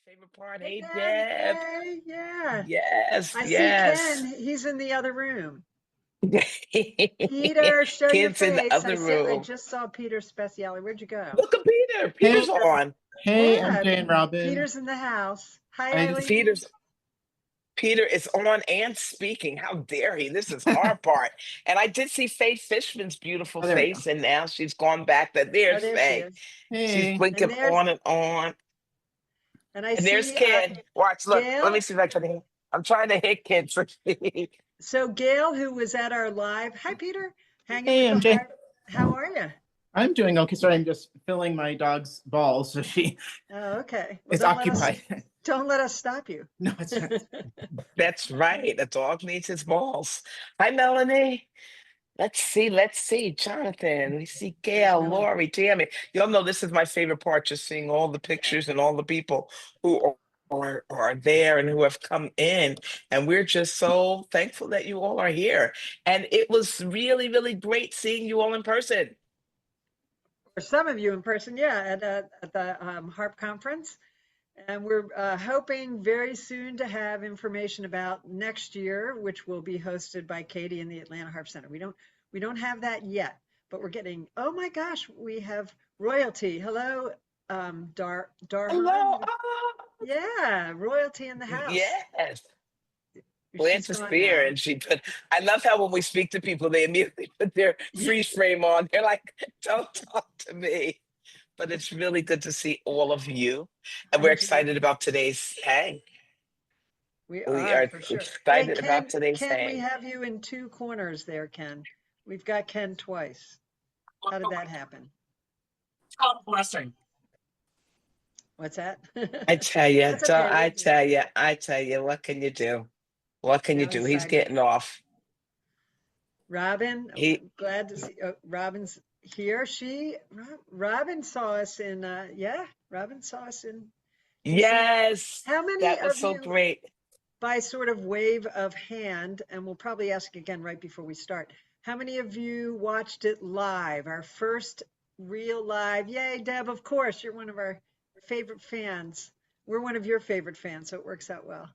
favorite part. Hey, Hey, Deb. Deb. Hey, yeah. Yes, I see Ken. yes. He's in the other room. Peter, show your Kids in the face. other I room. just saw Peter Speciale. Where'd you go? Look at Peter. Hey, Peter's on. hey, Yeah, MJ and Robin. Peter's in the house. Hi, I just Eileen. Peter's Peter is on and speaking. How dare he? This is our part. And I did see Faye Fishman's beautiful oh, there we go. face, and now she's gone back. Oh, There's there she Faye. is. She's Hey, And blinking there's, on and on. and I And there's see Ken. Watch, look. Let me Gail. see if I can hit. I'm trying to hit Ken. So Gail, who was at our live. Hi, Peter. Hanging hey, with the MJ. Harp. How are you? I'm doing okay. Sorry, I'm just filling my dog's balls, so she Oh, okay. Well, is occupied. don't let us stop you. No, it's right. That's right. The dog needs his balls. Hi, Melanie. Let's see. Let's see. Jonathan. We see There's Gail, Melanie. Lori, Tammy. Y'all know this is my favorite part, just seeing all the Yeah. pictures and all the people who are there and who have come in. And we're just so thankful that you all are here. And it was really, really great seeing you all in person. For some of you in person, yeah, at the Harp conference. And we're hoping very soon to have information about next year, which will be hosted by Katie in the Atlanta Harp Center. We don't have that yet, but we're getting. Oh my gosh, we have royalty. Hello, Darhan. Hello. Ah, Yeah, royalty in the house. yes. She's Lance's gone spear, now. and she put. I love how when we speak to people, they immediately put their Yeah, freeze frame on. They're like, "Don't talk to me." But it's really good to see all of you, and we're I'm Jeanette. excited about today's hang. We We are are for sure. Hey, excited about today's Ken, we hang. have you in two corners there, Ken. We've got Ken twice. How did that happen? God blessing. What's that? I tell you, That's okay. I tell you, I tell you, what can you do? What can you Now do? he's He's siding. getting off. Robin, He, I'm glad to see Robin's here. Robin saw us in, yeah, Robin saw us in DC. yes, How many that was of so you, great. by sort of wave of hand, and we'll probably ask again right before we start, how many of you watched it live, our first real live? Yay, Deb, of course, you're one of our favorite fans. We're one of your favorite fans, so it works out well.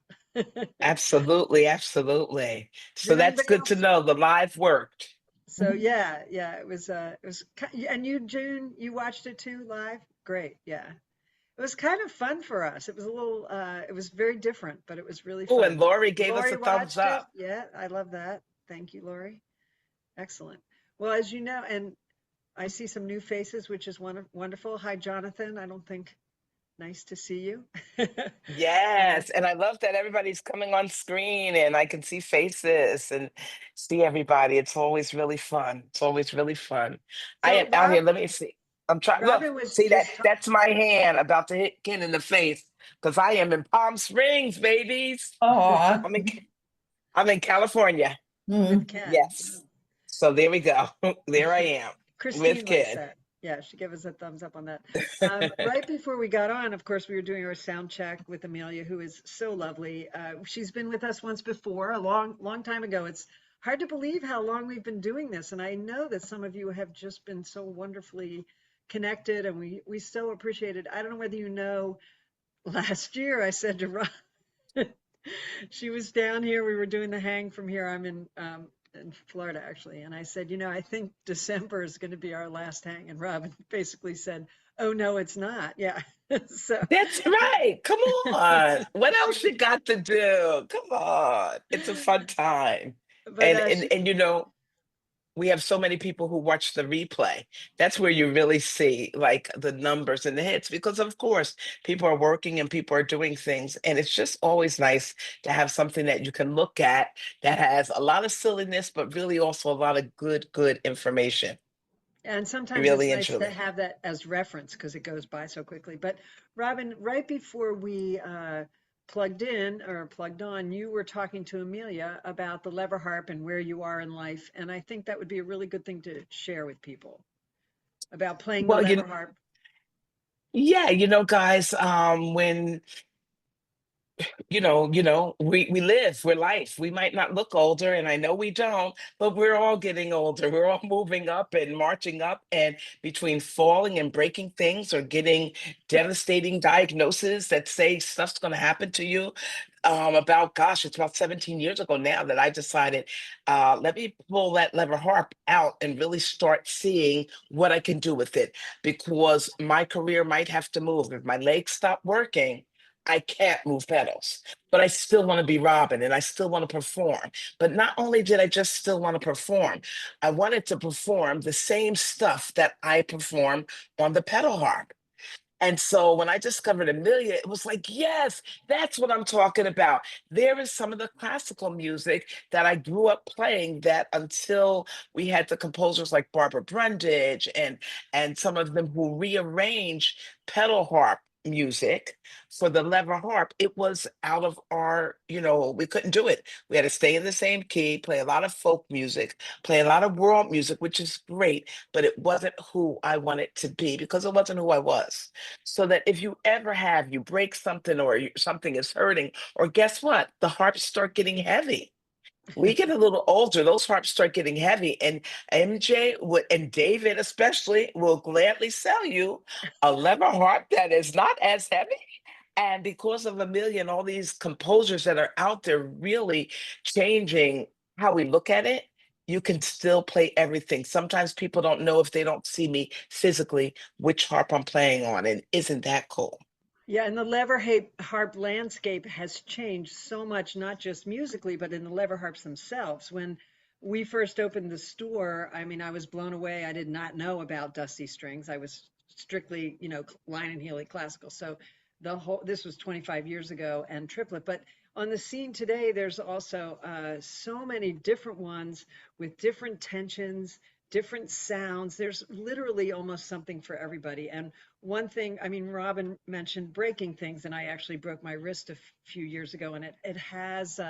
Absolutely, absolutely. So Did that's anybody good to else? know. The live worked. So yeah, it was, and you, June, you watched it too live? Great, yeah. It was kind of fun for us. It was a little, it was very different, but it was really Oh, and fun. Lori gave us Lori a thumbs watched it. up. Yeah, I love that. Thank you, Lori. Excellent. Well, as you know, and I see some new faces, which is wonderful. Hi, Jonathan. I don't think nice to see you. And Yes, and I love that everybody's coming on screen and I can see faces and see everybody. It's always really fun. It's always really fun. I so am out here. Let me see. I'm trying. Look, Robin was see that? just That's my hand about to hit Ken in the face because I am in Palm Springs, babies. Aw. I'm in I'm in California. with Mm. Ken. Yes. So there we go. There I am with Christine likes Ken. that. Yeah, she gave us a thumbs up on that. Right before we got on, of course, we were doing our sound check with Amelia, who is so lovely. She's been with us once before, a long time ago. It's hard to believe how long we've been doing this, and I know that some of you have just been so wonderfully connected, and we so appreciate it. I don't know whether you know, last year I said to Rob, she was down here. We were doing the hang from here. I'm in Florida actually, and I said, I think December is going to be our last hang. And Robin basically said, "Oh no, it's not." Yeah. So, That's right. Come on. What she else was, you got to do? Come on. It's a fun time. but And and she, and you know, we have so many people who watch the replay. That's where you really see like the numbers and the hits because of course people are working and people are doing things and it's just always nice to have something that you can look at that has a lot of silliness but really also a lot of good information. and sometimes it's Really and nice to truly. have that as reference because it goes by so quickly. But Robin, right before we plugged in or plugged on, you were talking to Amelia about the lever harp and where you are in life, and I think that would be a really good thing to share with people about playing the Well, lever harp. yeah, guys, when we live, we're life. We might not look older, and I know we don't, but we're all getting older. We're all moving up and marching up, and between falling and breaking things or getting devastating diagnoses that say stuff's going to happen to you. Gosh, it's about 17 years ago now that I decided, let me pull that lever harp out and really start seeing what I can do with it, because my career might have to move. If my legs stop working, I can't move pedals, but I still want to be Robin and I still want to perform. But not only did I just still want to perform, I wanted to perform the same stuff that I perform on the pedal harp. And so when I discovered Amelia, it was like, yes, that's what I'm talking about. There is some of the classical music that I grew up playing that, until we had the composers like Barbara Brundage and some of them who rearranged pedal harp music for the lever harp, it was out of our, we couldn't do it. We had to stay in the same key, play a lot of folk music, play a lot of world music, which is great, but it wasn't who I wanted to be because it wasn't who I was. So that if you ever you break something, or something is hurting, or guess what? The harps start getting heavy. We get a little older, those harps start getting heavy. And MJ would, and David especially, will gladly sell you a lever harp that is not as heavy. And because of Amelia and all these composers that are out there really changing how we look at it, you can still play everything. Sometimes people don't know, if they don't see me physically, which harp I'm playing on. And isn't that cool? Yeah, and the harp landscape has changed so much, not just musically, but in the lever harps themselves. When we first opened the store, I mean, I was blown away. I did not know about Dusty Strings. I was strictly, line and Healy classical. So this was 25 years ago, and triplet. But on the scene today, there's also so many different ones with different tensions, different sounds. There's literally almost something for everybody. And one thing, I mean, Robin mentioned breaking things, and I actually broke my wrist a few years ago, and it has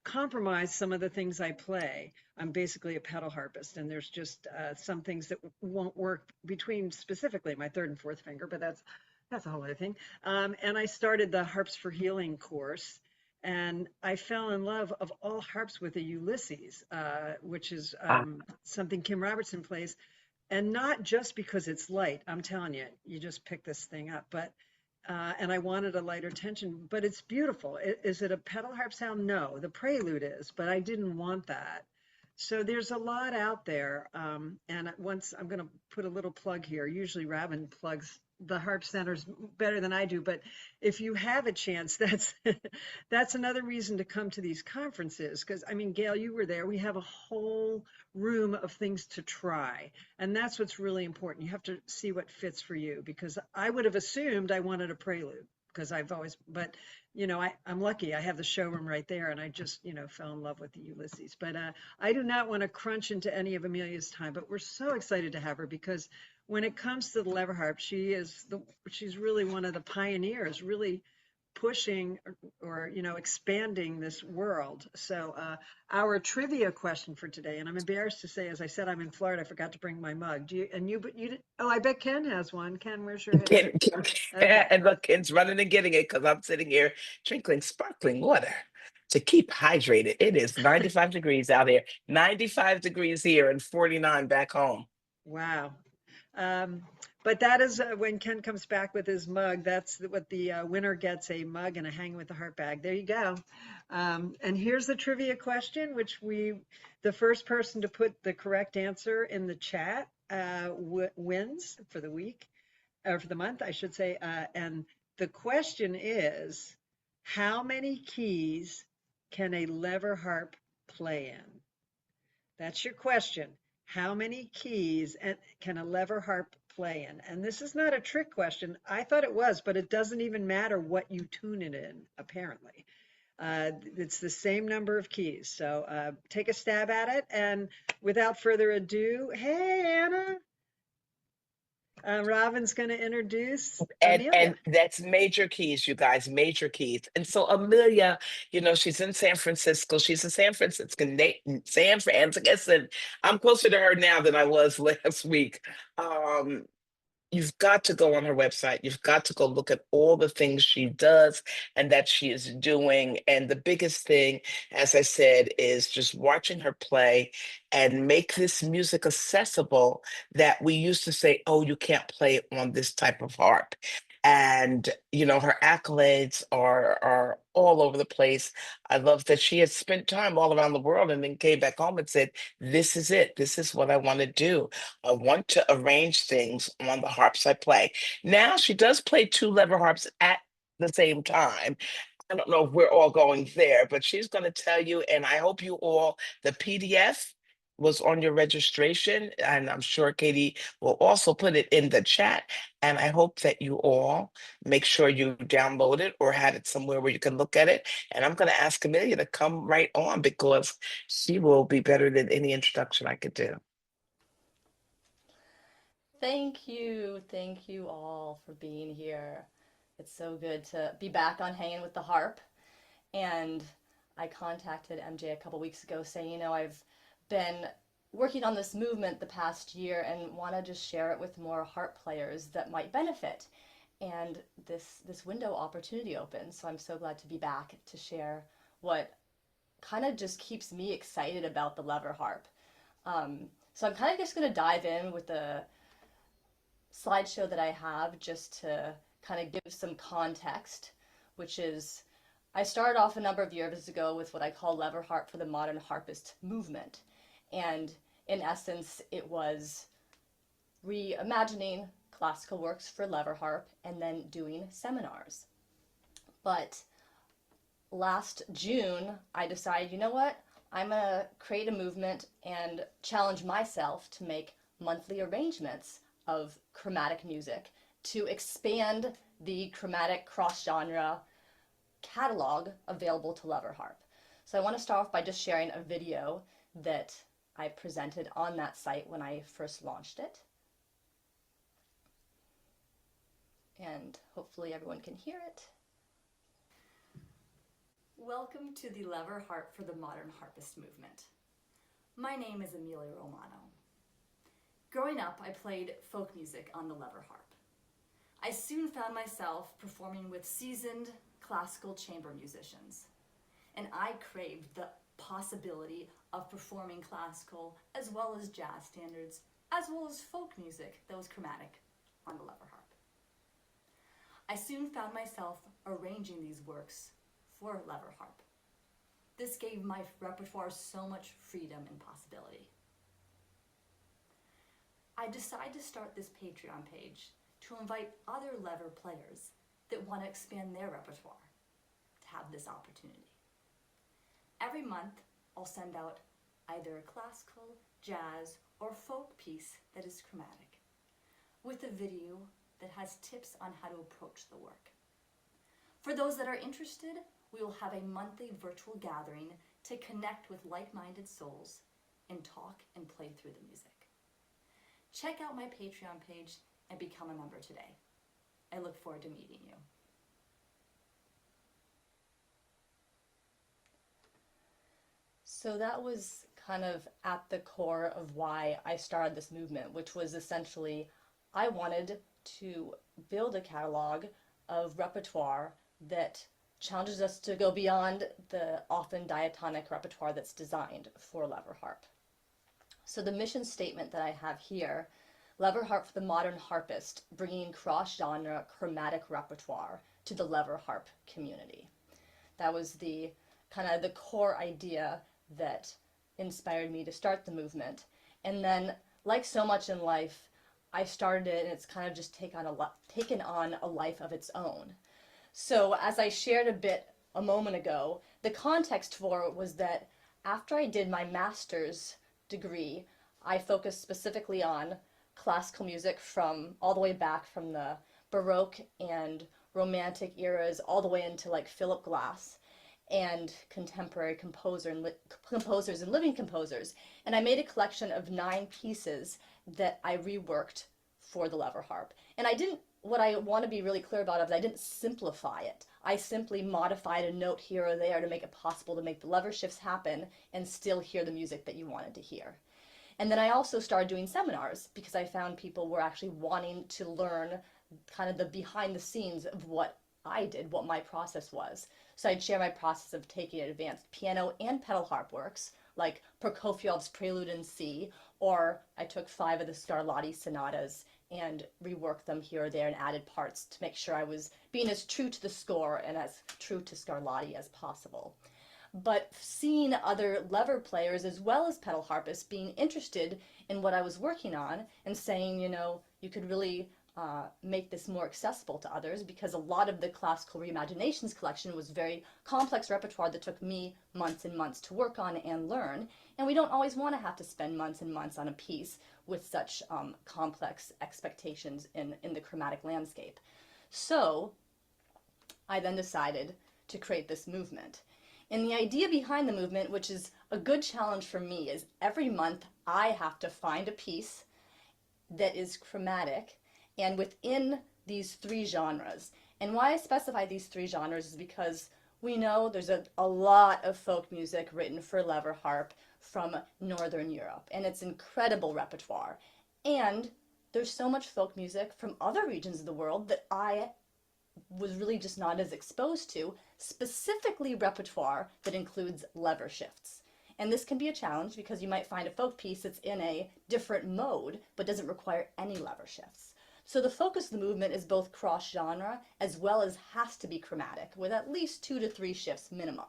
compromised some of the things I play. I'm basically a pedal harpist, and there's just some things that won't work between specifically my third and fourth finger, but that's a whole other thing. And I started the Harps for Healing course, and I fell in love of all harps with a Ulysses, which is something Kim Robertson plays, and not just because it's light. I'm telling you, you just pick this thing up. But and I wanted a lighter tension, but it's beautiful. Is it a pedal harp sound? No, the Prelude is, but I didn't want that. So there's a lot out there. And once I'm going to put a little plug here. Usually Robin plugs the harp centers better than I do, but if you have a chance, that's another reason to come to these conferences. Because I mean, Gail, you were there. We have a whole room of things to try, and that's what's really important. You have to see what fits for you, because I would have assumed I wanted a Prelude, because I've always, but I'm lucky. I have the showroom right there, and I just, fell in love with the Ulysses. But I do not want to crunch into any of Amelia's time, but we're so excited to have her, because when it comes to the lever harp, she's really one of the pioneers, really pushing or expanding this world. So our trivia question for today, and I'm embarrassed to say, as I said, I'm in Florida. I forgot to bring my mug. Do you? And you, but you did. Oh, I bet Ken has one. Ken, where's your head? Okay. And look, Ken's running and getting it because I'm sitting here drinking sparkling water to keep hydrated. It is 95 degrees out here, 95 degrees here, and 49 back home. Wow. Um, but that is when Ken comes back with his mug. That's what the winner gets, a mug and a Hangin with the Harp bag. There you go. And here's the trivia question, which the first person to put the correct answer in the chat wins for the week, or for the month, I should say. And the question is, how many keys can a lever harp play in? That's your question. How many keys can a lever harp play in? And this is not a trick question. I thought it was, but it doesn't even matter what you tune it in, apparently. It's the same number of keys. So take a stab at it. And without further ado, hey, Anna. Robin's going to introduce Amelia. And that's major keys, you guys, major keys. And so Amelia, she's in San Francisco. She's a San Franciscan, San Franciscan. I'm closer to her now than I was last week. You've got to go on her website. You've got to go look at all the things she does and that she is doing. And the biggest thing, as I said, is just watching her play and make this music accessible that we used to say, oh, you can't play it on this type of harp. And her accolades are all over the place. I love that she has spent time all around the world and then came back home and said, this is it. This is what I want to do. I want to arrange things on the harps I play. Now she does play two lever harps at the same time. I don't know if we're all going there, but she's going to tell you, and I hope you all, the PDF was on your registration, and I'm sure Katie will also put it in the chat. And I hope that you all make sure you download it or have it somewhere where you can look at it. And I'm going to ask Amelia to come right on because she will be better than any introduction I could do. Thank you. Thank you all for being here. It's so good to be back on Hanging with the Harp. And I contacted MJ a couple weeks ago saying, I've been working on this movement the past year and want to just share it with more harp players that might benefit. And this window opportunity opened. So I'm so glad to be back to share what kind of just keeps me excited about the lever harp. So I'm kind of just going to dive in with the slideshow that I have just to kind of give some context, which is I started off a number of years ago with what I call lever harp for the modern harpist movement. And in essence, it was reimagining classical works for lever harp and then doing seminars. But last June, I decided, you know what? I'm going to create a movement and challenge myself to make monthly arrangements of chromatic music to expand the chromatic cross-genre catalog available to lever harp. So I want to start off by just sharing a video that I presented on that site when I first launched it. And hopefully everyone can hear it. Welcome to the lever harp for the modern harpist movement. My name is Amelia Romano. Growing up, I played folk music on the lever harp. I soon found myself performing with seasoned classical chamber musicians, and I craved the possibility of performing classical as well as jazz standards, as well as folk music that was chromatic on the lever harp. I soon found myself arranging these works for lever harp. This gave my repertoire so much freedom and possibility. I decided to start this Patreon page to invite other lever players that want to expand their repertoire to have this opportunity. Every month, I'll send out either a classical, jazz, or folk piece that is chromatic, with a video that has tips on how to approach the work. For those that are interested, we will have a monthly virtual gathering to connect with like-minded souls and talk and play through the music. Check out my Patreon page and become a member today. I look forward to meeting you. So that was kind of at the core of why I started this movement, which was essentially I wanted to build a catalog of repertoire that challenges us to go beyond the often diatonic repertoire that's designed for lever harp. So the mission statement that I have here, lever harp for the modern harpist, bringing cross-genre chromatic repertoire to the lever harp community. That was the kind of the core idea that inspired me to start the movement. And then, like so much in life, I started it and it's kind of just taken on a life of its own. So as I shared a bit a moment ago, the context for it was that after I did my master's degree, I focused specifically on classical music from all the way back from the Baroque and Romantic eras all the way into like Philip Glass and contemporary composers and living composers. And I made a collection of 9 pieces that I reworked for the lever harp. And what I want to be really clear about is I didn't simplify it. I simply modified a note here or there to make it possible to make the lever shifts happen and still hear the music that you wanted to hear. And then I also started doing seminars because I found people were actually wanting to learn kind of the behind the scenes of what I did, what my process was. So I'd share my process of taking advanced piano and pedal harp works, like Prokofiev's Prelude in C, or I took 5 of the Scarlatti sonatas and reworked them here or there and added parts to make sure I was being as true to the score and as true to Scarlatti as possible. But seeing other lever players as well as pedal harpists being interested in what I was working on and saying, you know, you could really make this more accessible to others, because a lot of the classical reimaginations collection was very complex repertoire that took me months and months to work on and learn, and we don't always want to have to spend months and months on a piece with such complex expectations in the chromatic landscape. So I then decided to create this movement. And the idea behind the movement, which is a good challenge for me, is every month I have to find a piece that is chromatic and within these 3 genres. And why I specify these 3 genres is because we know there's a lot of folk music written for lever harp from Northern Europe, and it's incredible repertoire. And there's so much folk music from other regions of the world that I was really just not as exposed to, specifically repertoire that includes lever shifts. And this can be a challenge because you might find a folk piece that's in a different mode but doesn't require any lever shifts. So the focus of the movement is both cross-genre as well as has to be chromatic, with at least 2 to 3 shifts minimum.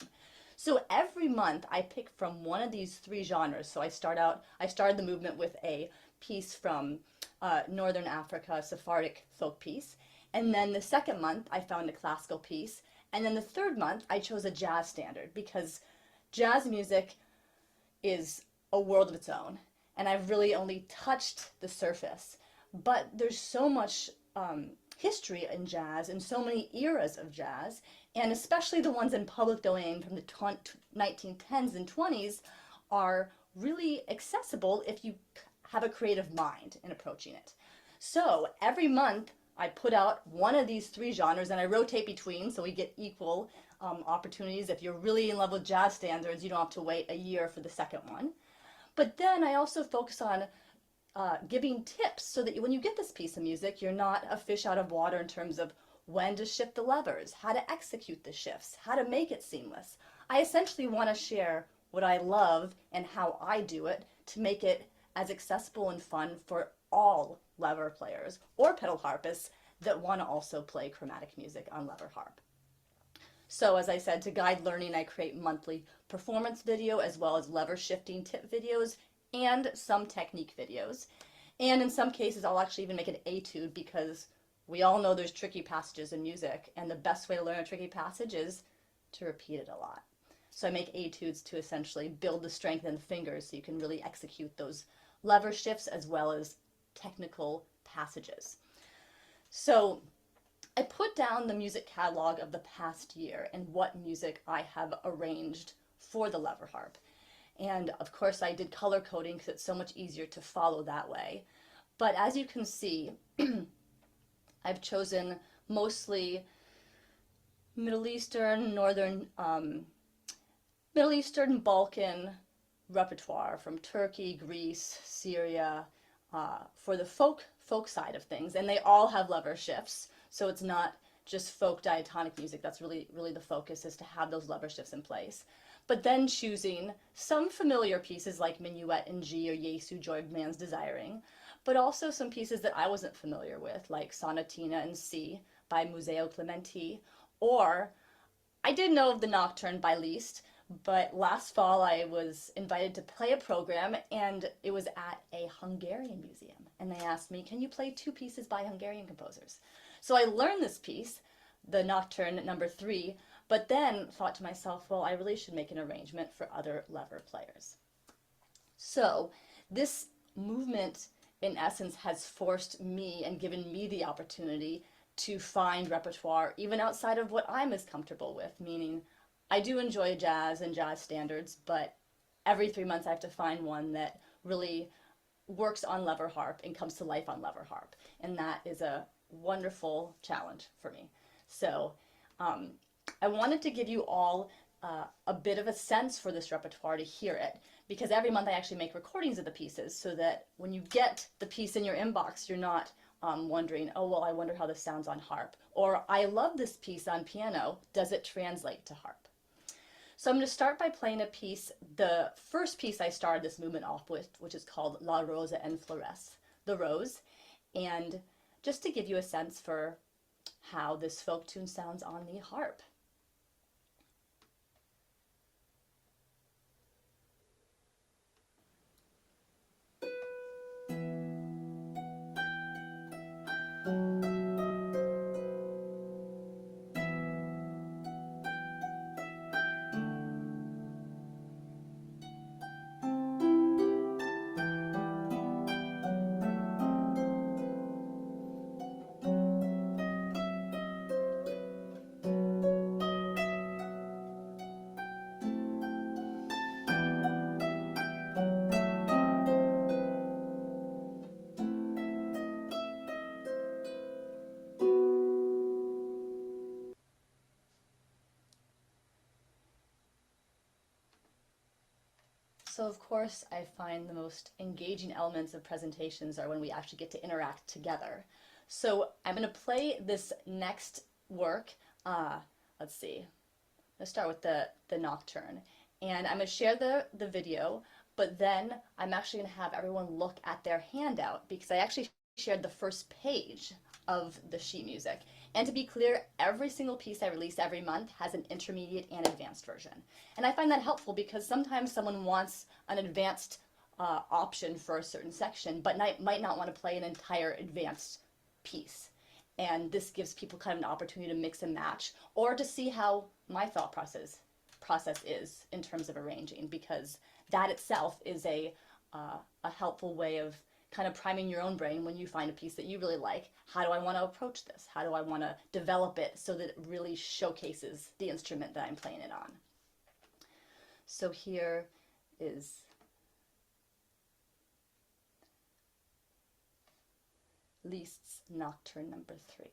So every month I pick from one of these 3 genres. So I started the movement with a piece from Northern Africa, a Sephardic folk piece. And then the second month I found a classical piece. And then the third month I chose a jazz standard, because jazz music is a world of its own. And I've really only touched the surface. But there's so much history in jazz and so many eras of jazz, and especially the ones in public domain from the 1910s and 20s are really accessible if you have a creative mind in approaching it. So every month I put out one of these 3 genres and I rotate between, so we get equal opportunities. If you're really in love with jazz standards, you don't have to wait a year for the second one. But then I also focus on giving tips so that when you get this piece of music, you're not a fish out of water in terms of when to shift the levers, how to execute the shifts, how to make it seamless. I essentially want to share what I love and how I do it to make it as accessible and fun for all lever players or pedal harpists that want to also play chromatic music on lever harp. So as I said, to guide learning, I create monthly performance video as well as lever shifting tip videos and some technique videos. And in some cases, I'll actually even make an etude, because we all know there's tricky passages in music, and the best way to learn a tricky passage is to repeat it a lot. So I make etudes to essentially build the strength in the fingers so you can really execute those lever shifts as well as technical passages. So I put down the music catalog of the past year and what music I have arranged for the lever harp. And of course I did color coding because it's so much easier to follow that way. But as you can see, I've chosen mostly Middle Eastern, Middle Eastern, Balkan repertoire from Turkey, Greece, Syria, for the folk side of things. And they all have lever shifts, so it's not just folk diatonic music. That's really the focus, is to have those lever shifts in place. But then choosing some familiar pieces like Minuet in G or Jesu, Joy of Man's Desiring, but also some pieces that I wasn't familiar with, like Sonatina in C by Museo Clementi, or I did know of the Nocturne by Liszt, but last fall I was invited to play a program, and it was at a Hungarian museum, and they asked me, can you play 2 pieces by Hungarian composers? So I learned this piece, the Nocturne number 3, but then thought to myself, well, I really should make an arrangement for other lever players. So this movement, in essence, has forced me and given me the opportunity to find repertoire even outside of what I'm as comfortable with, meaning I do enjoy jazz and jazz standards, but every 3 months I have to find one that really works on lever harp and comes to life on lever harp. And that is a wonderful challenge for me. So I wanted to give you all a bit of a sense for this repertoire to hear it, because every month I actually make recordings of the pieces so that when you get the piece in your inbox, you're not wondering, oh, well, I wonder how this sounds on harp, or I love this piece on piano, does it translate to harp? So I'm going to start by playing a piece, the first piece I started this movement off with, which is called La Rosa en Flores, the rose, and just to give you a sense for how this folk tune sounds on the harp. So of course, I find the most engaging elements of presentations are when we actually get to interact together. So I'm going to play this next work. Let's see. Let's start with the nocturne. And I'm going to share the video, but then I'm actually going to have everyone look at their handout because I actually shared the first page of the sheet music. And to be clear, every single piece I release every month has an intermediate and advanced version. And I find that helpful because sometimes someone wants an advanced option for a certain section, but might not want to play an entire advanced piece. And this gives people kind of an opportunity to mix and match, or to see how my thought process is in terms of arranging, because that itself is a helpful way of kind of priming your own brain when you find a piece that you really like. How do I want to approach this? How do I want to develop it so that it really showcases the instrument that I'm playing it on? So here is Liszt's Nocturne number 3.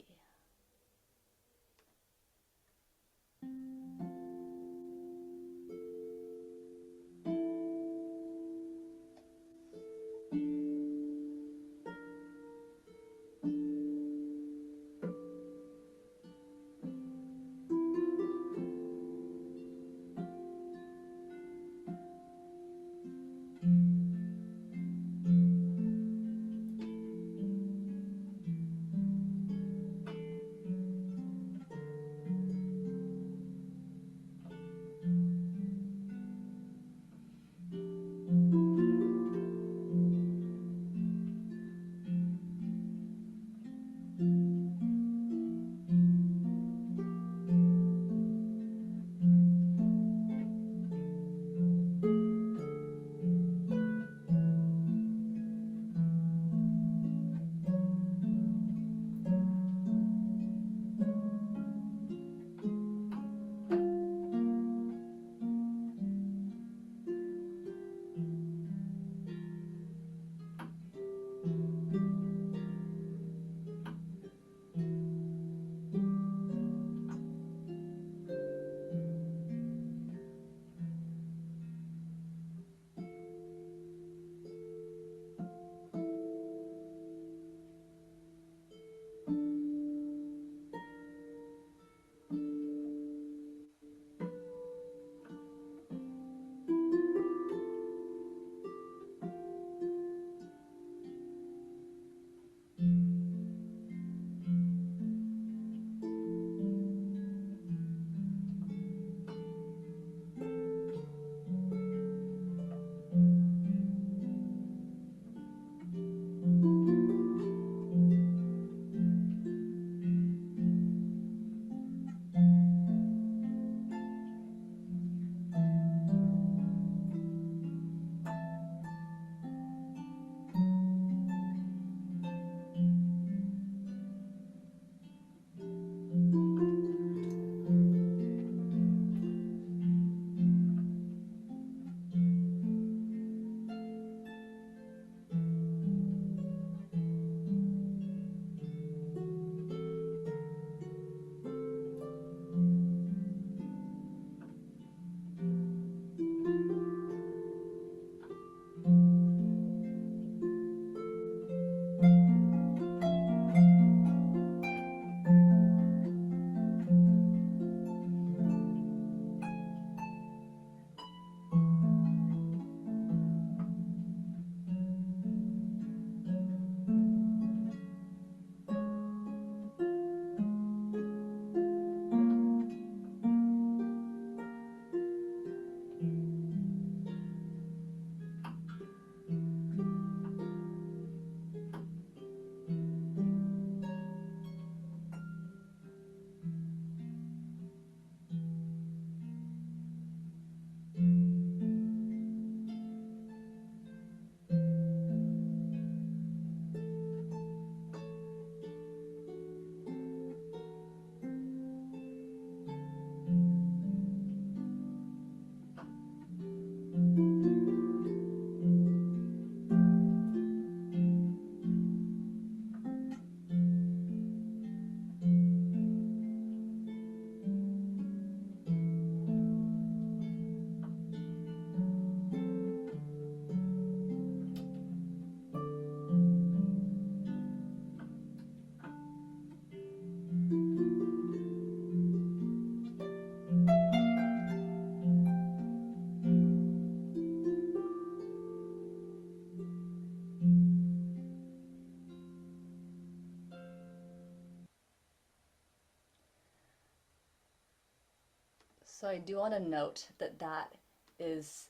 So I do want to note that that is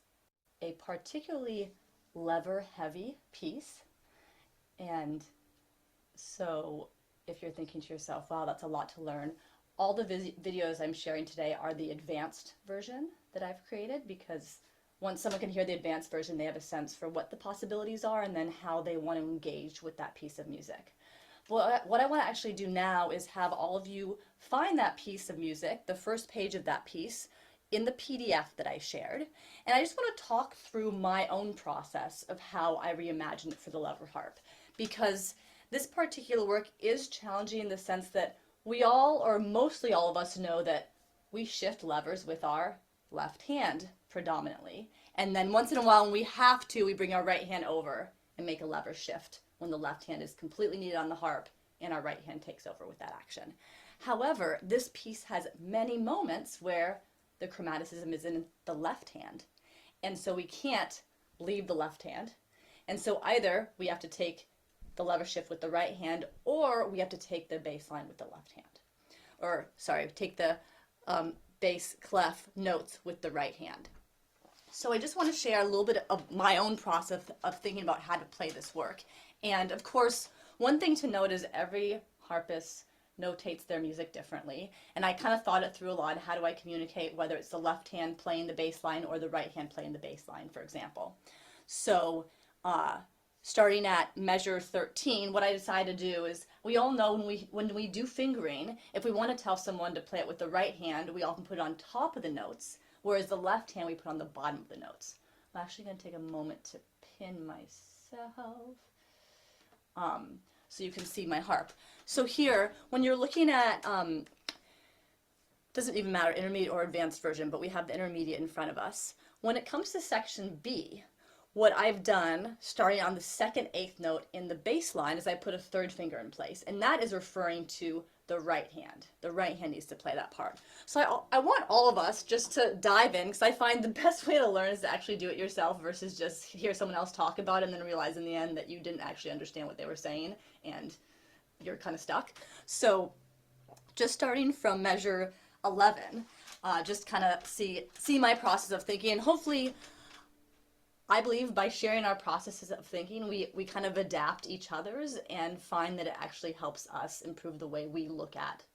a particularly lever heavy piece. And so if you're thinking to yourself, wow, that's a lot to learn, all the videos I'm sharing today are the advanced version that I've created, because once someone can hear the advanced version, they have a sense for what the possibilities are and then how they want to engage with that piece of music. What I want to actually do now is have all of you find that piece of music, the first page of that piece, in the PDF that I shared. And I just want to talk through my own process of how I reimagined it for the lever harp. Because this particular work is challenging in the sense that we all, or mostly all of us, know that we shift levers with our left hand predominantly. And then once in a while when we have to, we bring our right hand over and make a lever shift when the left hand is completely needed on the harp and our right hand takes over with that action. However, this piece has many moments where the chromaticism is in the left hand. And so we can't leave the left hand. And so either we have to take the lever shift with the right hand, or we have to take the bass line with the left hand. Or, sorry, take the bass clef notes with the right hand. So I just want to share a little bit of my own process of thinking about how to play this work. And of course, one thing to note is every harpist notates their music differently. And I kind of thought it through a lot. How do I communicate whether it's the left hand playing the bass line or the right hand playing the bass line, for example. So starting at measure 13, what I decided to do is, we all know when we do fingering, if we want to tell someone to play it with the right hand, we often put it on top of the notes, whereas the left hand we put on the bottom of the notes. I'm actually going to take a moment to pin myself so you can see my harp. So here, when you're looking at, doesn't even matter, intermediate or advanced version, but we have the intermediate in front of us. When it comes to section B, what I've done, starting on the second eighth note in the bass line, is I put a third finger in place, and that is referring to the right hand. The right hand needs to play that part. So I want all of us just to dive in, because I find the best way to learn is to actually do it yourself versus just hear someone else talk about it and then realize in the end that you didn't actually understand what they were saying and you're kind of stuck. So just starting from measure 11, just kind of see my process of thinking, and hopefully I believe by sharing our processes of thinking, we kind of adapt each other's and find that it actually helps us improve the way we look at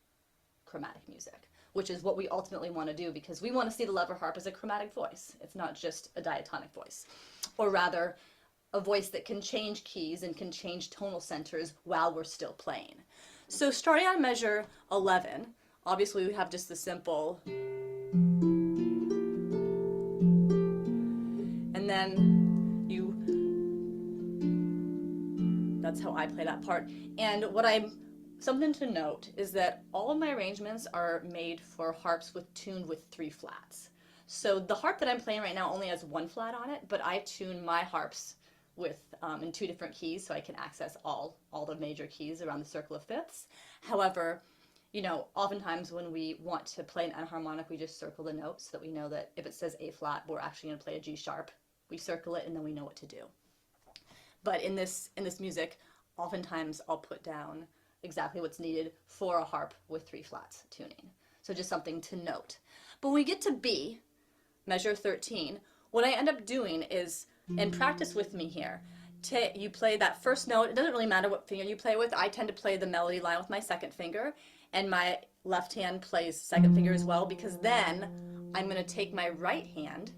chromatic music, which is what we ultimately want to do, because we want to see the lever harp as a chromatic voice. It's not just a diatonic voice, or rather a voice that can change keys and can change tonal centers while we're still playing. So starting on measure 11, obviously we have just the simple, and then that's how I play that part. And something to note is that all of my arrangements are made for harps tuned with 3 flats. So the harp that I'm playing right now only has 1 flat on it, but I tune my harps with in 2 different keys, so I can access all the major keys around the circle of fifths. However, you know, oftentimes when we want to play an enharmonic, we just circle the notes so that we know that if it says A flat, we're actually going to play a G sharp. We circle it and then we know what to do. But in this music, oftentimes I'll put down exactly what's needed for a harp with 3 flats tuning. So just something to note. But when we get to B, measure 13, what I end up doing is, and practice with me here, you play that first note. It doesn't really matter what finger you play with. I tend to play the melody line with my second finger, and my left hand plays second finger as well, because then I'm going to take my right hand,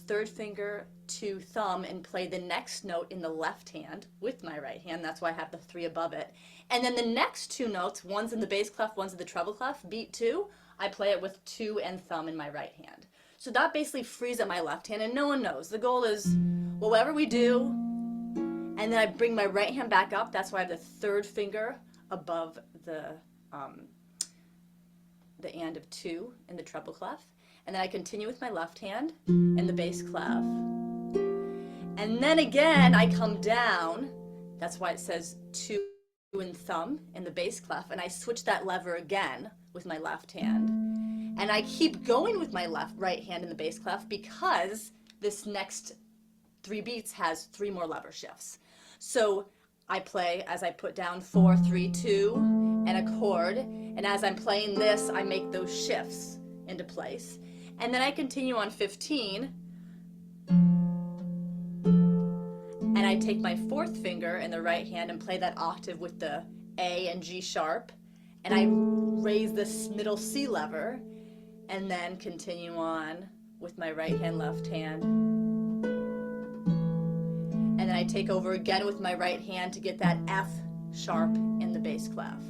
third finger to thumb, and play the next note in the left hand with my right hand. That's why I have the 3 above it. And then the next 2 notes, one's in the bass clef, one's in the treble clef, beat 2, I play it with 2 and thumb in my right hand. So that basically frees up my left hand, and no one knows. The goal is, well, whatever we do, and then I bring my right hand back up. That's why I have the third finger above the and of 2 in the treble clef. And then I continue with my left hand in the bass clef. And then again, I come down. That's why it says 2 and thumb in the bass clef. And I switch that lever again with my left hand. And I keep going with my right hand in the bass clef, because this next 3 beats has 3 more lever shifts. So I play as I put down 4, 3, 2, and a chord. And as I'm playing this, I make those shifts into place. And then I continue on 15, and I take my fourth finger in the right hand and play that octave with the A and G sharp, and I raise this middle C lever, and then continue on with my right hand, left hand. And then I take over again with my right hand to get that F sharp in the bass clef.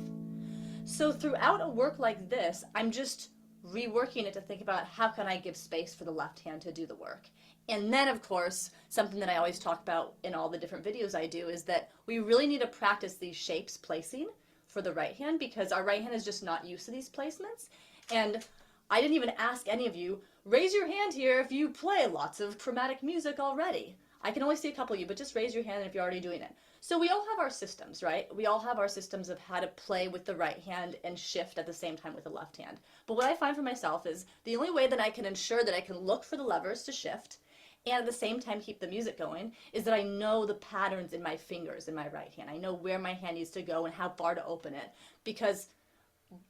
So throughout a work like this, I'm just reworking it to think about how can I give space for the left hand to do the work. And then, of course, something that I always talk about in all the different videos I do is that we really need to practice these shapes placing for the right hand, because our right hand is just not used to these placements. And I didn't even ask any of you, raise your hand here if you play lots of chromatic music already. I can only see a couple of you, but just raise your hand if you're already doing it. So we all have our systems, right? We all have our systems of how to play with the right hand and shift at the same time with the left hand. But what I find for myself is the only way that I can ensure that I can look for the levers to shift and at the same time keep the music going is that I know the patterns in my fingers in my right hand. I know where my hand needs to go and how far to open it, because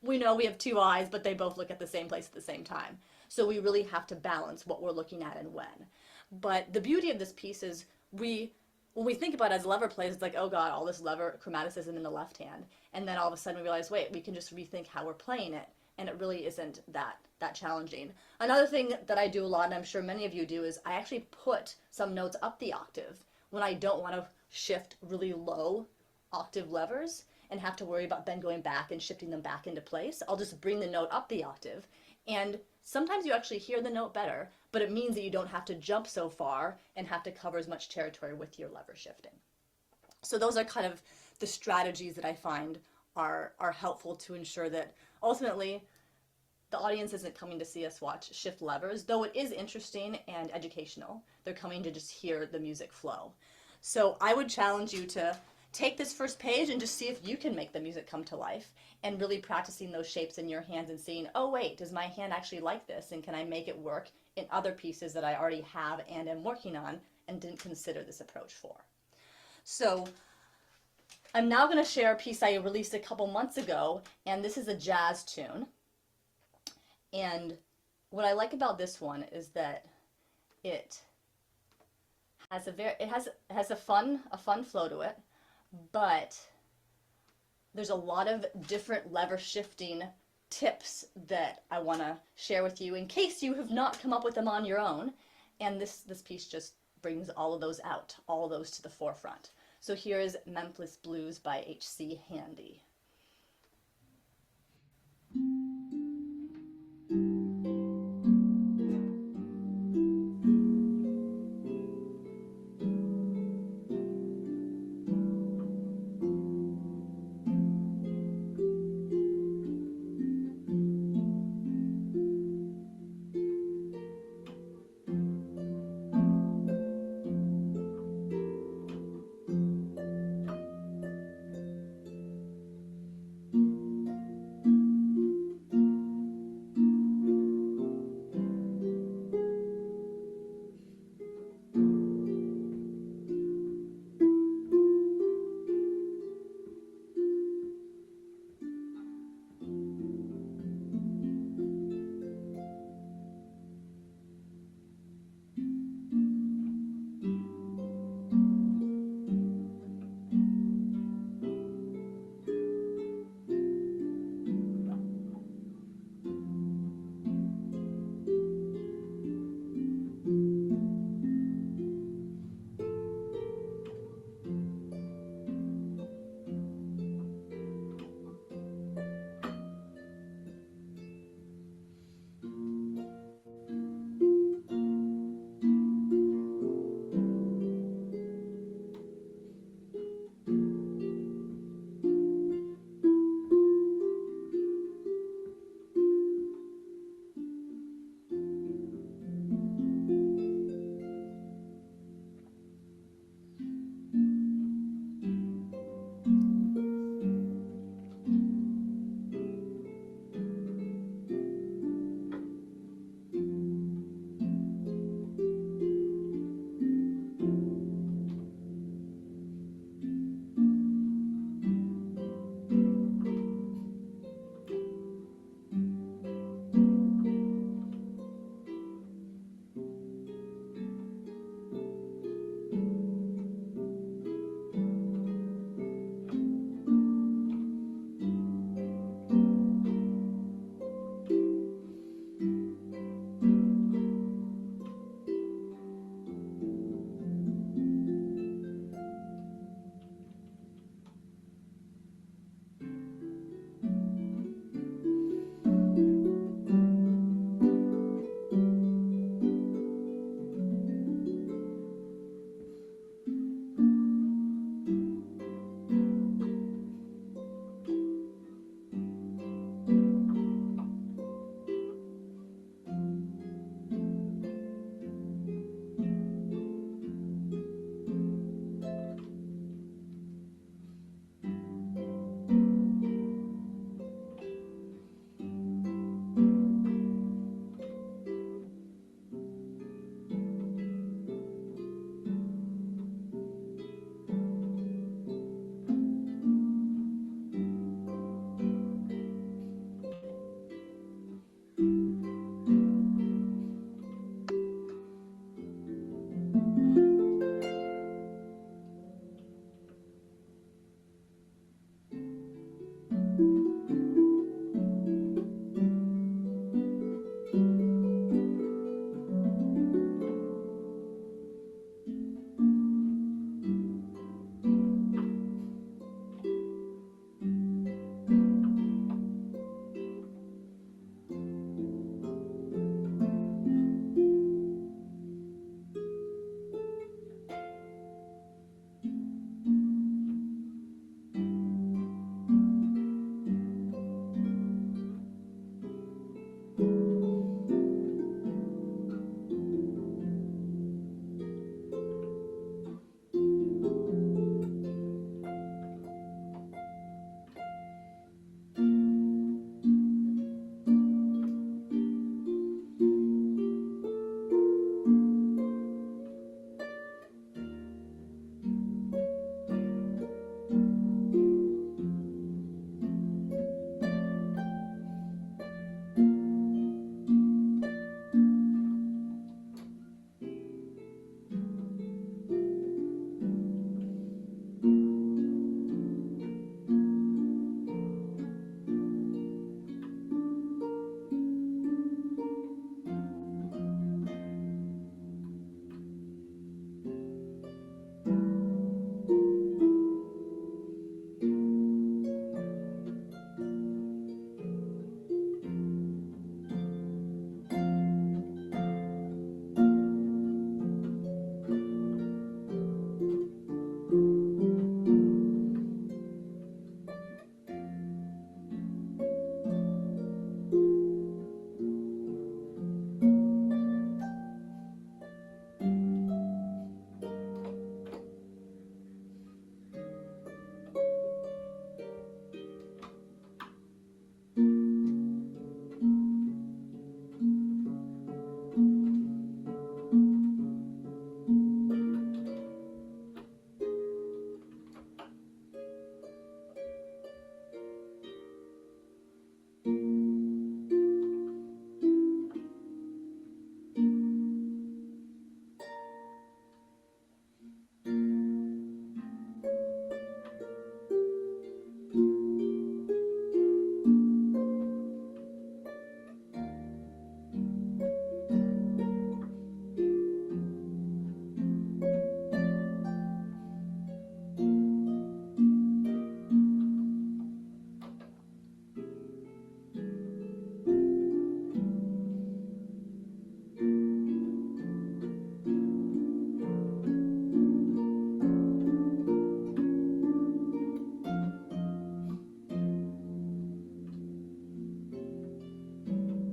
we know we have two eyes, but they both look at the same place at the same time. So we really have to balance what we're looking at and when. But the beauty of this piece is when we think about it as lever plays, it's like, oh God, all this lever chromaticism in the left hand. And then all of a sudden we realize, wait, we can just rethink how we're playing it. And it really isn't that challenging. Another thing that I do a lot, and I'm sure many of you do, is I actually put some notes up the octave when I don't want to shift really low octave levers and have to worry about then going back and shifting them back into place. I'll just bring the note up the octave, and sometimes you actually hear the note better, but it means that you don't have to jump so far and have to cover as much territory with your lever shifting. So those are kind of the strategies that I find are helpful to ensure that ultimately the audience isn't coming to see us watch shift levers, though it is interesting and educational. They're coming to just hear the music flow. So I would challenge you to take this first page and just see if you can make the music come to life, and really practicing those shapes in your hands and seeing, oh wait, does my hand actually like this, and can I make it work in other pieces that I already have and am working on and didn't consider this approach for. So I'm now going to share a piece I released a couple months ago, and this is a jazz tune. And what I like about this one is that it has a fun flow to it, but there's a lot of different lever shifting tips that I want to share with you in case you have not come up with them on your own. And this piece just brings all of those out, all of those to the forefront. So here is Memphis Blues by H.C. Handy.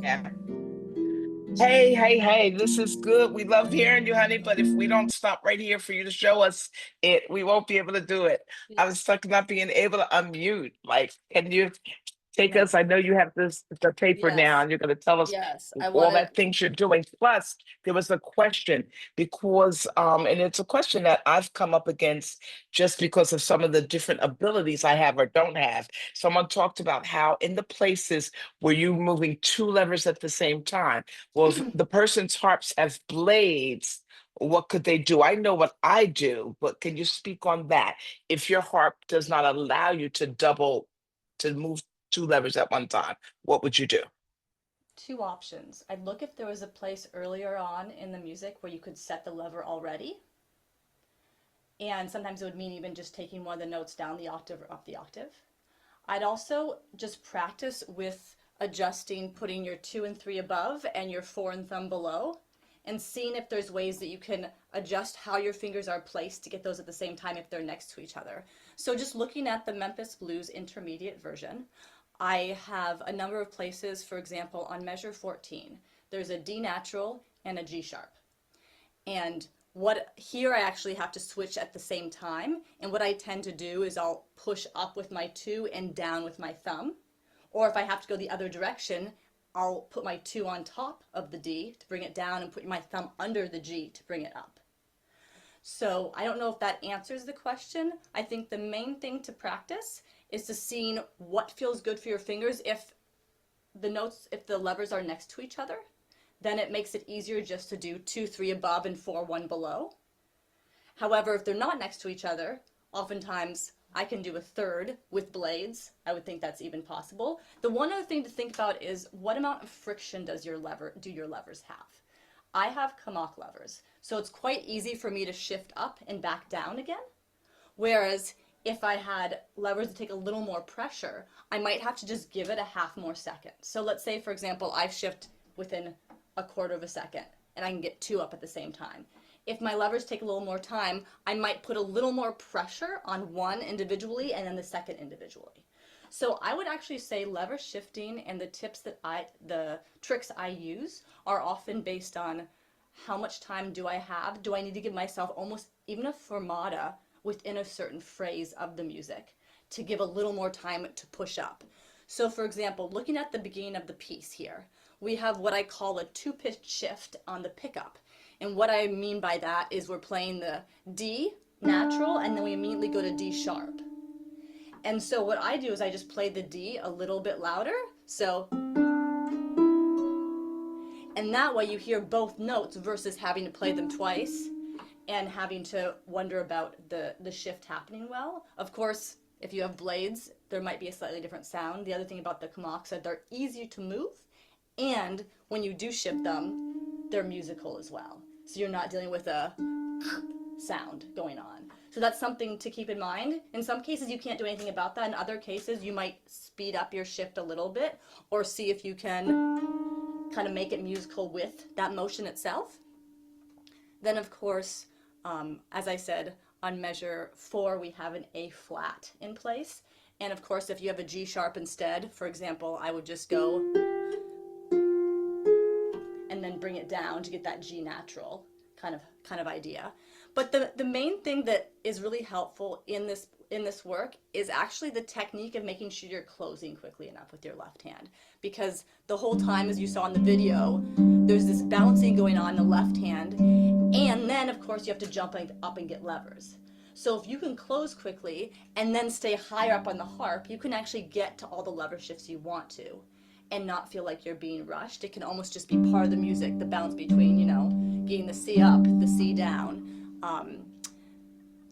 Yeah. Hey, hey, hey, this is good. We love hearing you, honey. But if we don't stop right here for you to show us it, we won't be able to do it. I was talking about being able to unmute. Like, can you take Yeah. us? I know you have the paper now, Yes. and you're going to tell us Yes. I all want to. that things you're doing. Plus, there was a question because, and it's a question that I've come up against just because of some of the different abilities I have or don't have. Someone talked about how in the places where you're moving two levers at the same time, well, if the person's harps have blades, what could they do? I know what I do, but can you speak on that? If your harp does not allow you to move two levers at one time, what would you do? Two options. I'd look if there was a place earlier on in the music where you could set the lever already. And sometimes it would mean even just taking one of the notes down the octave or up the octave. I'd also just practice with adjusting, putting your 2 and 3 above and your 4 and thumb below, and seeing if there's ways that you can adjust how your fingers are placed to get those at the same time if they're next to each other. So just looking at the Memphis Blues intermediate version, I have a number of places, for example, on measure 14, there's a D natural and a G sharp. And what here I actually have to switch at the same time. And what I tend to do is I'll push up with my 2 and down with my thumb. Or if I have to go the other direction, I'll put my 2 on top of the D to bring it down and put my thumb under the G to bring it up. So I don't know if that answers the question. I think the main thing to practice is to seeing what feels good for your fingers. If the levers are next to each other, then it makes it easier just to do 2, 3 above and 4, 1 below. However, if they're not next to each other, oftentimes I can do a third with blades. I would think that's even possible. The one other thing to think about is what amount of friction do your levers have? I have chromatic levers, so it's quite easy for me to shift up and back down again. Whereas if I had levers that take a little more pressure, I might have to just give it a half more second. So let's say, for example, I shift within a quarter of a second and I can get 2 up at the same time. If my levers take a little more time, I might put a little more pressure on one individually and then the second individually. So I would actually say lever shifting and the tricks I use are often based on how much time do I have? Do I need to give myself almost even a fermata within a certain phrase of the music to give a little more time to push up? So for example, looking at the beginning of the piece here, we have what I call a 2-pitch shift on the pickup. And what I mean by that is we're playing the D natural and then we immediately go to D sharp. And so what I do is I just play the D a little bit louder. So, and that way you hear both notes versus having to play them twice and having to wonder about the shift happening well. Of course, if you have blades, there might be a slightly different sound. The other thing about the chromatic is they're easier to move, and when you do shift them, they're musical as well. So you're not dealing with a sound going on. So that's something to keep in mind. In some cases, you can't do anything about that. In other cases, you might speed up your shift a little bit or see if you can kind of make it musical with that motion itself. Then, of course, as I said, on measure 4, we have an A flat in place. And of course, if you have a G sharp instead, for example, I would just go and then bring it down to get that G natural kind of idea. But the main thing that is really helpful in this work is actually the technique of making sure you're closing quickly enough with your left hand. Because the whole time, as you saw in the video, there's this bouncing going on in the left hand, and then of course you have to jump up and get levers. So if you can close quickly and then stay higher up on the harp, you can actually get to all the lever shifts you want to and not feel like you're being rushed. It can almost just be part of the music, the bounce between, getting the C up, the C down.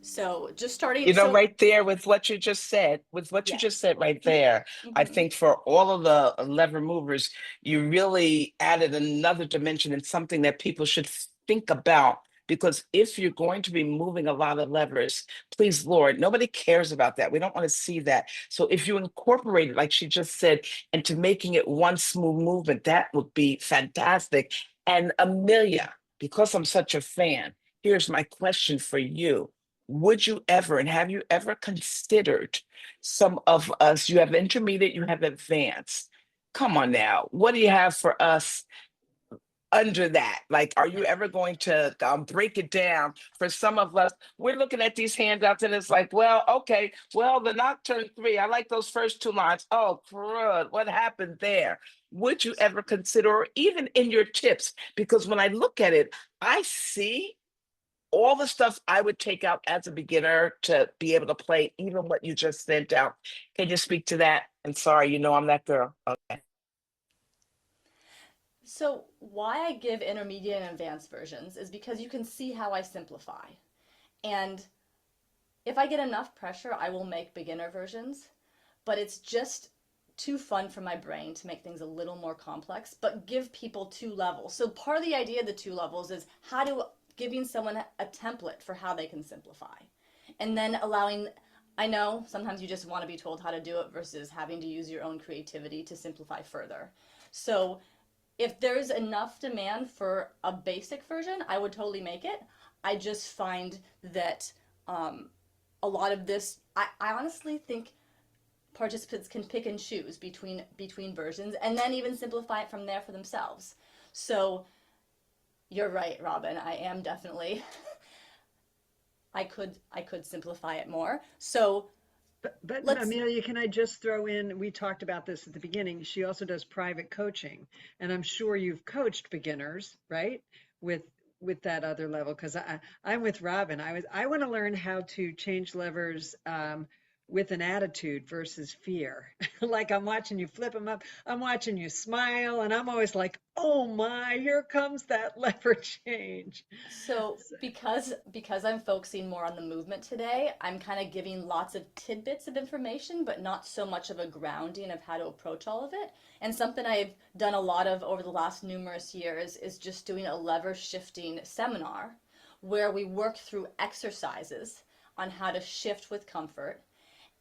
So just starting. Right there with what you just said, Yes. right there, I Mm-hmm. think for all of the lever movers, you really added another dimension and something that people should think about. Because if you're going to be moving a lot of levers, please, Lord, nobody cares about that. We don't want to see that. So if you incorporate it, like she just said, into making it one smooth movement, that would be fantastic. And Amelia, because I'm such a fan, here's my question for you. Would you ever, and have you ever considered some of us, you have intermediate, you have advanced, Come on now. What do you have for us under that? Like, are you ever going to break it down for some of us? We're looking at these handouts and it's like, well, okay, well, the Nocturne 3, I like those first two lines. Oh, crud, what happened there? Would you ever consider, or even in your tips? Because when I look at it, I see all the stuff I would take out as a beginner to be able to play, even what you just sent out. Can you speak to that? And sorry, I'm that girl. Okay. So why I give intermediate and advanced versions is because you can see how I simplify. And if I get enough pressure, I will make beginner versions, but it's just too fun for my brain to make things a little more complex, but give people two levels. So part of the idea of the two levels is giving someone a template for how they can simplify. And then I know sometimes you just want to be told how to do it versus having to use your own creativity to simplify further. So if there's enough demand for a basic version, I would totally make it. I just find that a lot of this, I honestly think participants can pick and choose between versions and then even simplify it from there for themselves. So you're right, Robin. I am definitely I could simplify it more. So But let's Amelia, can I just throw in, we talked about this at the beginning. She also does private coaching, and I'm sure you've coached beginners, right? With that other level, because I'm with Robin. I want to learn how to change levers with an attitude versus fear. Like I'm watching you flip them up, I'm watching you smile, and I'm always like, oh my, here comes that lever change. So because I'm focusing more on the movement today, I'm kind of giving lots of tidbits of information, but not so much of a grounding of how to approach all of it. And something I've done a lot of over the last numerous years is just doing a lever shifting seminar where we work through exercises on how to shift with comfort,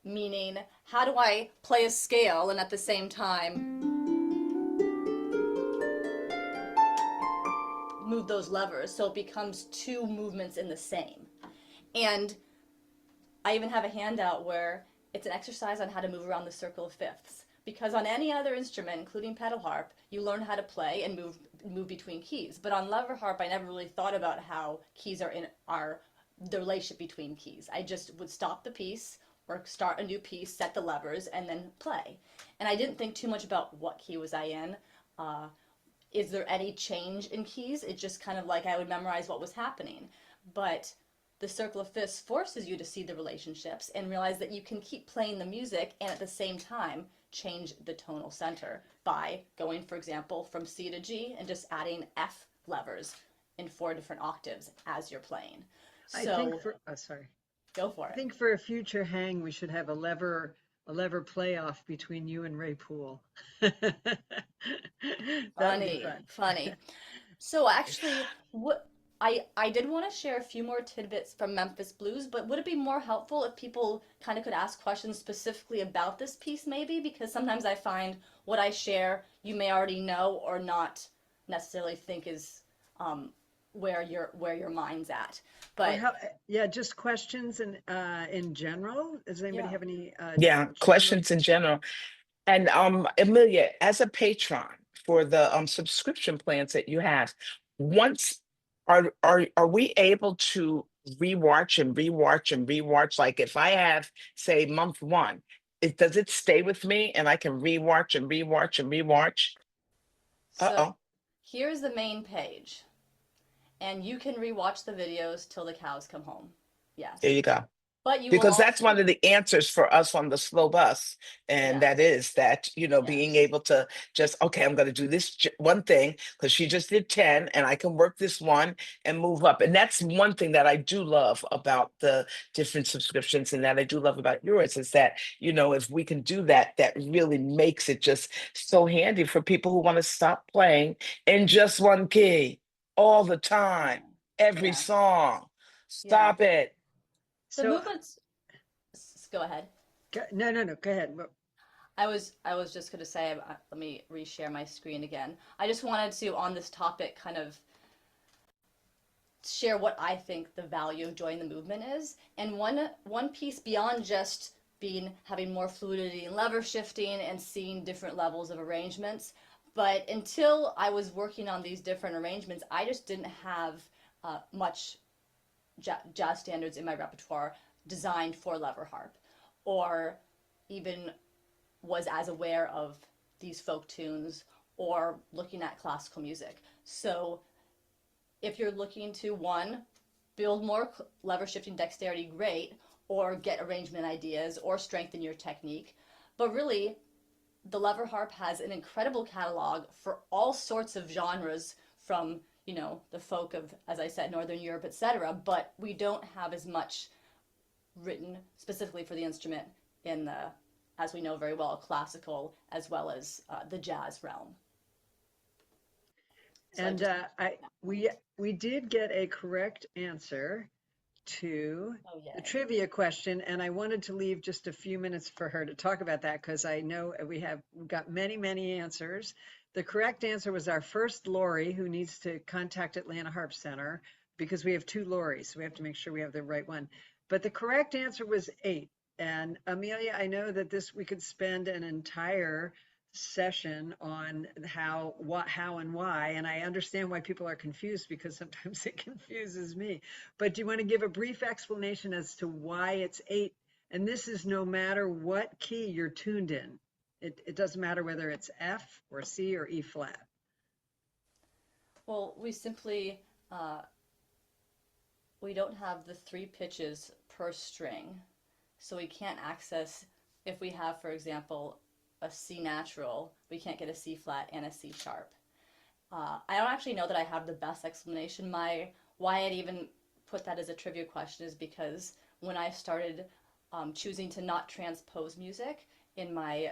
meaning how do I play a scale and at the same time move those levers so it becomes two movements in the same. And I even have a handout where it's an exercise on how to move around the circle of fifths. Because on any other instrument, including pedal harp, you learn how to play and move between keys. But on lever harp, I never really thought about how keys are the relationship between keys. I just would stop the piece or start a new piece, set the levers, and then play. And I didn't think too much about what key was I in. Is there any change in keys? It's just kind of like I would memorize what was happening. But the circle of fifths forces you to see the relationships and realize that you can keep playing the music and at the same time change the tonal center by going, for example, from C to G and just adding F levers in 4 different octaves as you're playing. I So think sorry. go for I it. think for a future hang, we should have a lever playoff between you and Ray Poole. That would be fun. Funny. So actually, what I did want to share a few more tidbits from Memphis Blues, but would it be more helpful if people kind of could ask questions specifically about this piece maybe? Because sometimes I find what I share you may already know or not necessarily think is where your mind's at. Or But how, yeah, just questions in general. Does anybody yeah. have any Yeah, general? questions in general. And Amelia, as a patron for the subscription plans that you have, once are we able to rewatch and rewatch and rewatch? Like if I have, say, month one, does it stay with me and I can rewatch and rewatch and rewatch? So Uh-oh, here's the main page, and you can rewatch the videos till the cows come home. there Yes. you go. But you will Because that's also, one of the answers for us on the slow bus, and that yes, is that being yes. able to just, okay, I'm going to do this one thing because she just did 10 and I can work this one and move up. And that's one thing that I do love about the different subscriptions, and that I do love about yours is that if we can do that, that really makes it just so handy for people who want to stop playing in just one key all the time, every Yeah, song. yeah. Stop it. The So movements, go ahead. no, go ahead. I was just going to say, let me reshare my screen again. I just wanted to, on this topic, kind of share what I think the value of joining the movement is. And one piece beyond just having more fluidity and lever shifting and seeing different levels of arrangements. But until I was working on these different arrangements, I just didn't have much jazz standards in my repertoire designed for lever harp, or even was as aware of these folk tunes or looking at classical music. So if you're looking to, one, build more lever shifting dexterity, great, or get arrangement ideas or strengthen your technique. But really, the lever harp has an incredible catalog for all sorts of genres, from the folk of, as I said, Northern Europe, etc. But we don't have as much written specifically for the instrument in the, as we know very well, classical as well as the jazz realm. So and we did get a correct answer to the trivia question, and I wanted to leave just a few minutes for her to talk about that, because I know we've got many answers. The correct answer was our first Lori, who needs to contact Atlanta Harp Center, because we have 2 Loris, so we have to make sure we have the right one. But the correct answer was 8. And Amelia, I know that we could spend an entire session on how, and why, and I understand why people are confused, because sometimes it confuses me. But do you want to give a brief explanation as to why it's 8? And this is no matter what key you're tuned in. It doesn't matter whether it's F or C or E flat. Well, we simply we don't have the 3 pitches per string, so we can't access, if we have, for example, a C natural, we can't get a C flat and a C sharp. I don't actually know that I have the best explanation. Why I'd even put that as a trivia question is because when I started choosing to not transpose music in my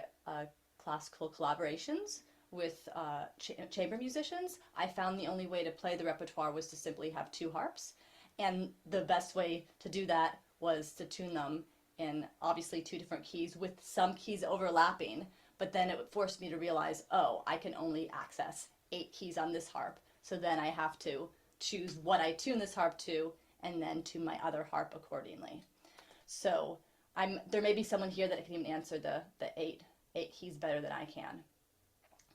classical collaborations with chamber musicians, I found the only way to play the repertoire was to simply have 2 harps. And the best way to do that was to tune them in obviously 2 different keys with some keys overlapping. But then it forced me to realize, oh, I can only access 8 keys on this harp. So then I have to choose what I tune this harp to and then tune my other harp accordingly. So there may be someone here that can even answer the 8 keys better than I can.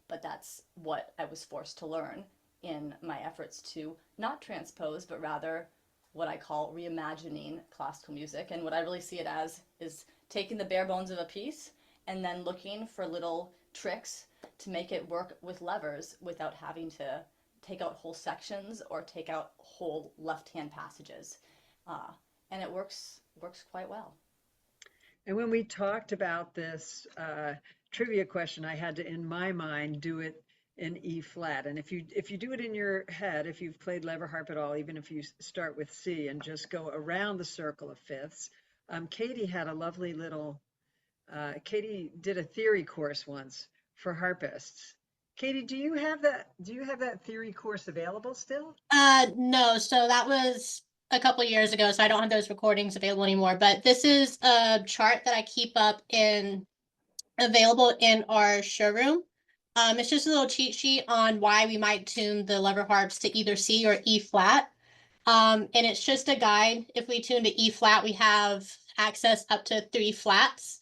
But that's what I was forced to learn in my efforts to not transpose, but rather what I call reimagining classical music. And what I really see it as is taking the bare bones of a piece and then looking for little tricks to make it work with levers without having to take out whole sections or take out whole left-hand passages. And it works quite well. And when we talked about this trivia question, I had to, in my mind, do it in E flat. And if you do it in your head, if you've played lever harp at all, even if you start with C and just go around the circle of fifths, Katie had a lovely little, Katie did a theory course once for harpists. Katie, do you have that theory course available still? No, so that was a couple years ago, so I don't have those recordings available anymore. But this is a chart that I keep up available in our showroom. It's just a little cheat sheet on why we might tune the lever harps to either C or E flat. And it's just a guide. If we tune to E flat, we have access up to 3 flats,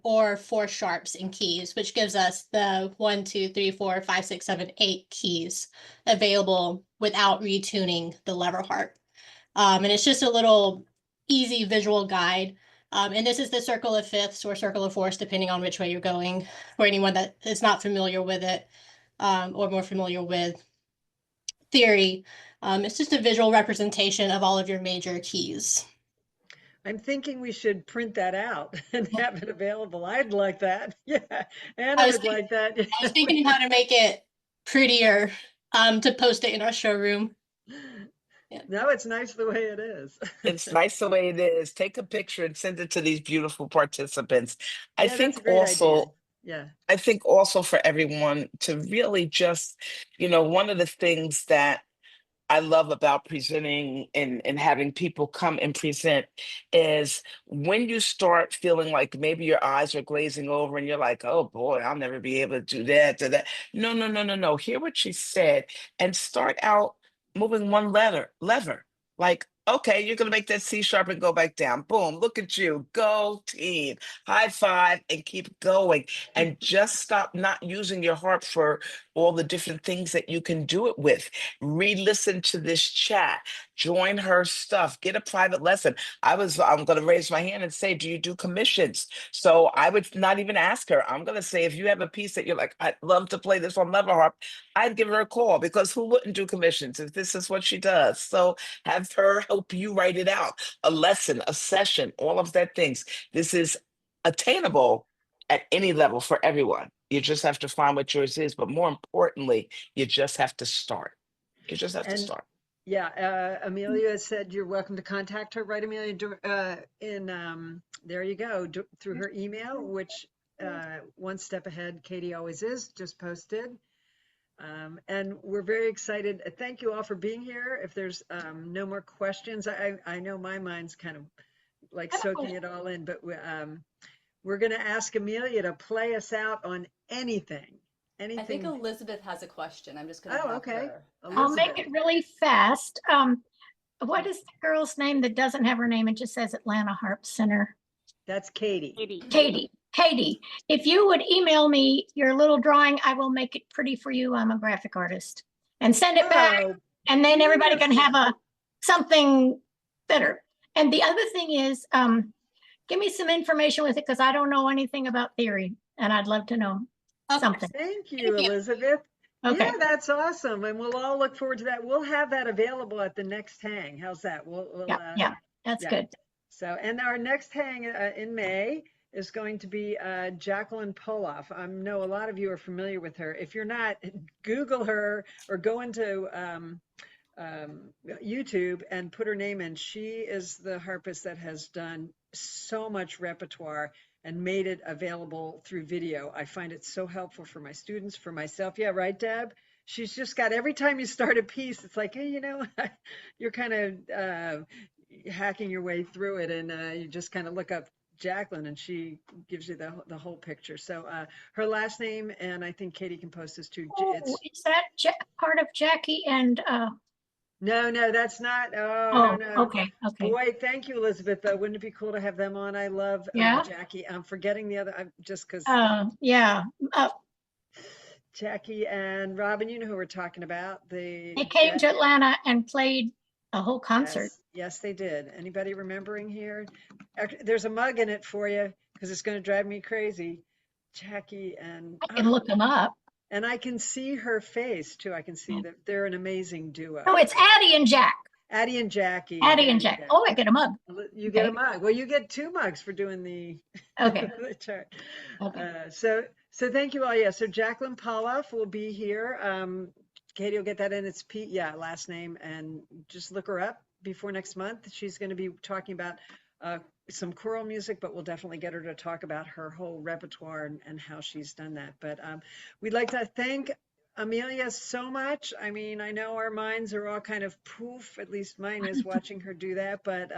or 4 sharps in keys, which gives us the 1, 2, 3, 4, 5, 6, 7, 8 keys available without retuning the lever harp. And it's just a little easy visual guide. And this is the circle of fifths or circle of fourths, depending on which way you're going, for anyone that is not familiar with it, or more familiar with theory. It's just a visual representation of all of your major keys. I'm thinking we should print that out and have it available. I'd like that. Yeah, Anna would like that. I was thinking how to make it prettier, to post it in our showroom. Yeah. No, it's nice the way it is. It's nice the way it is. Take a picture and send it to these beautiful participants. I Yeah, think that's a great also, idea. Yeah. I think also for everyone to really just, one of the things that I love about presenting and having people come and present is when you start feeling like maybe your eyes are glazing over and you're like, oh boy, I'll never be able to do that. No, no, no, no, no. Hear what she said and start out moving one lever. Like, Okay, you're going to make that C sharp and go back down. Boom, look at you. Go team. High five and keep going. And just stop not using your harp for all the different things that you can do it with. Re-listen to this chat. Join her stuff. Get a private lesson. I'm going to raise my hand and say, do you do commissions? So I would not even ask her. I'm going to say, if you have a piece that you're like, I'd love to play this on level harp, I'd give her a call, because who wouldn't do commissions if this is what she does? So have her help you write it out, a lesson, a session, all of that things. This is attainable at any level for everyone. You just have to find what yours is, but more importantly, you just have to start. You just have to And start. yeah, Amelia said you're welcome to contact her, right, Amelia? There you go, through her email, which one step ahead, Katie always is, just posted. And we're very excited. Thank you all for being here. If there's no more questions, I know my mind's kind of like soaking it all in, but we're going to ask Amelia to play us out on anything. I think Anything. Elizabeth has a question. I'm just going to Oh, have okay. her. I'll make Elizabeth. it really fast. What is the girl's name that doesn't have her name? It just says Atlanta Harp Center. That's Katie. Katie, if you would email me your little drawing, I will make it pretty for you. I'm a graphic artist. And send it back, Oh, and then everybody can have beautiful. something better. And the other thing is, give me some information with it, because I don't know anything about theory, and I'd love to know something. Thank you, Thank you. Elizabeth. Okay. Yeah, that's awesome. And we'll all look forward to that. We'll have that available at the next hang. How's that? Yeah, that's yeah. good. So, and our next hang in May is going to be Jacqueline Poloff. I know a lot of you are familiar with her. If you're not, Google her or go into YouTube and put her name in. She is the harpist that has done so much repertoire and made it available through video. I find it so helpful for my students, for myself. Yeah, right, Deb? She's just got, every time you start a piece, it's like, hey, you're kind of hacking your way through it, and you just kind of look up Jacqueline and she gives you the whole picture. So her last name, and I think Katie can post this too. Is that part of Jackie and No, that's not. Oh, no. okay. Boy, thank you, Elizabeth. Wouldn't it be cool to have them on? I love Yeah. Jackie. I'm forgetting the other, just because Yeah. Jackie and Robin, you know who we're talking about. They came to Atlanta and played a whole concert. Yes, they did. Anybody remembering here? There's a mug in it for you, because it's going to drive me crazy. Jackie and I can look them up. And I can see her face too. I can see that they're an amazing duo. Oh, it's Addie and Jack. Addie and Jackie. Addie and Jack. Oh, I get a mug. You get a mug. Well, you get 2 mugs for doing the, Okay. the chart. Okay. So thank you all. Yeah. So Jacqueline Poloff will be here. Katie will get that in. It's last name, and just look her up before next month. She's going to be talking about some choral music, but we'll definitely get her to talk about her whole repertoire and how she's done that. But we'd like to thank Amelia so much. I mean, I know our minds are all kind of poof, at least mine is, watching her do that, but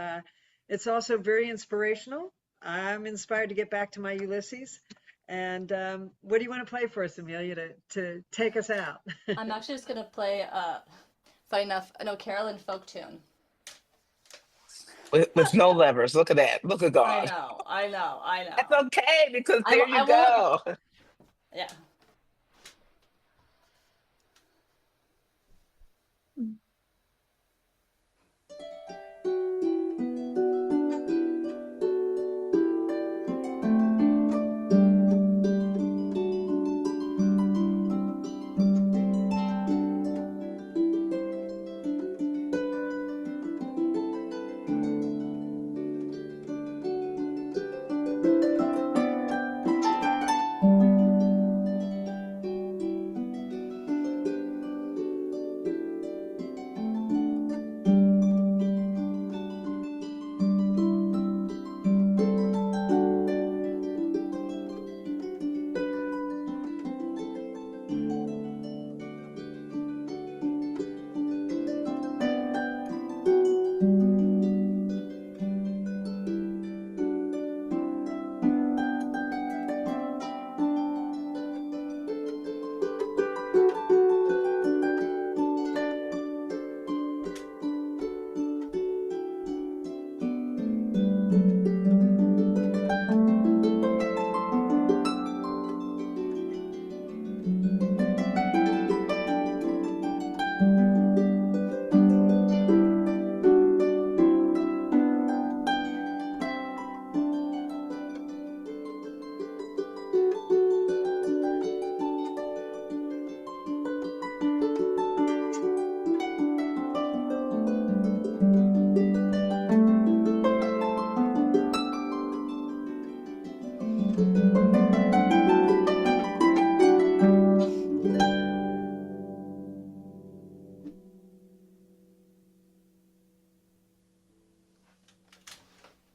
it's also very inspirational. I'm inspired to get back to my Ulysses. And what do you want to play for us, Amelia, to take us out? I'm actually just going to play, funny enough, an O'Carolyn folk tune. With no levers. Look at that. Look at God. I know. That's okay, because there you I go. Yeah.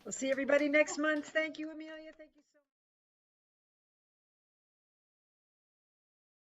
We'll see everybody next month. Thank you, Amelia. Thank you so